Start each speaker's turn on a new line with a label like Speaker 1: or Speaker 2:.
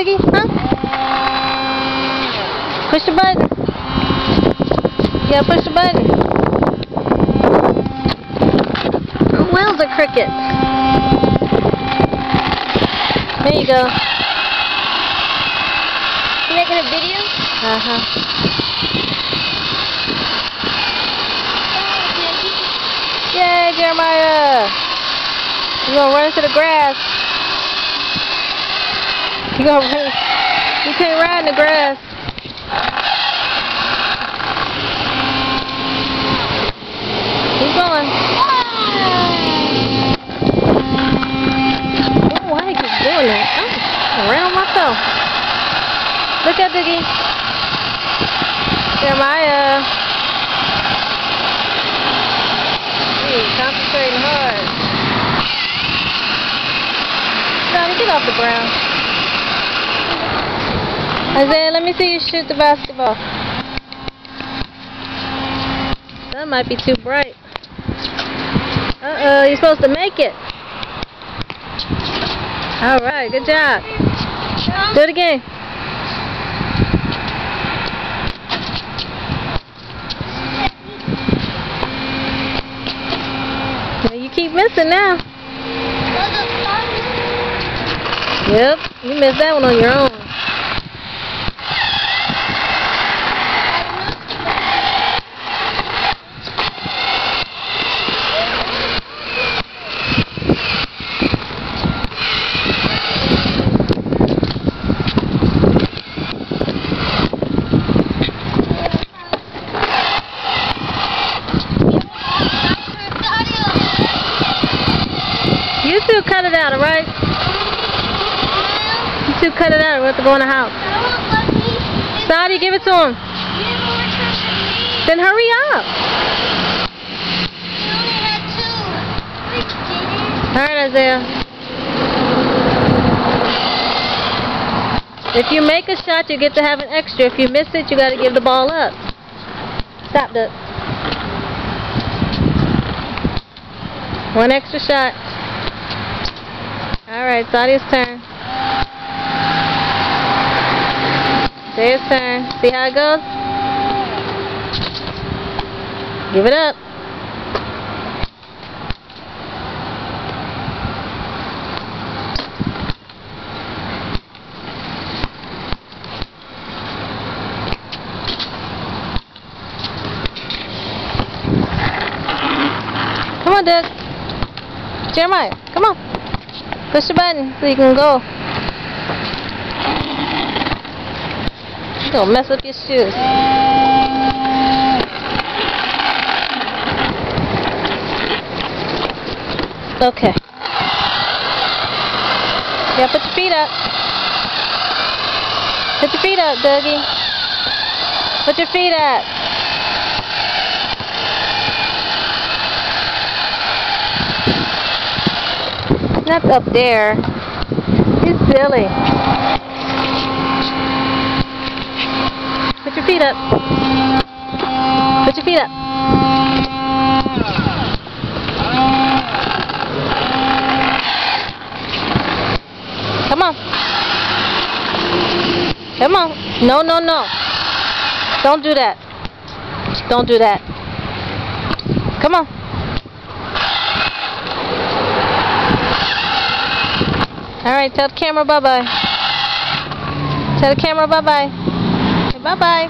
Speaker 1: Diggy? Huh? Push the button. Yeah, push the button. Where's the cricket? There you go.
Speaker 2: You making a video?
Speaker 1: Uh-huh. Yay, Jeremiah! You're gonna run into the grass. You can't ride in the grass. Keep going. Oh, why did you keep doing that? Oh, around myself. Look at Diggy. Jeremiah. He's concentrating hard. Johnny, get off the ground. Isaiah, let me see you shoot the basketball. That might be too bright. Uh-oh, you're supposed to make it. Alright, good job. Do it again. You keep missing now. Yep, you missed that one on your own. You two cut it out, alright? You two cut it out, we have to go in the house. Saudi, give it to him. Then hurry up. Alright, Isaiah. If you make a shot, you get to have an extra. If you miss it, you got to give the ball up. Stop that. One extra shot. Alright, Sadia's turn. There's turn. See how it goes? Give it up. Come on, Doug. Jeremiah, come on. Push the button so you can go. You're gonna mess up your shoes. Okay. Yeah, put your feet up. Put your feet up, Dougie. Put your feet up. Not up there. He's silly. Put your feet up. Put your feet up. Come on. Come on. No, no, no. Don't do that. Don't do that. Come on. Alright, tell the camera bye-bye. Tell the camera bye-bye. Bye-bye.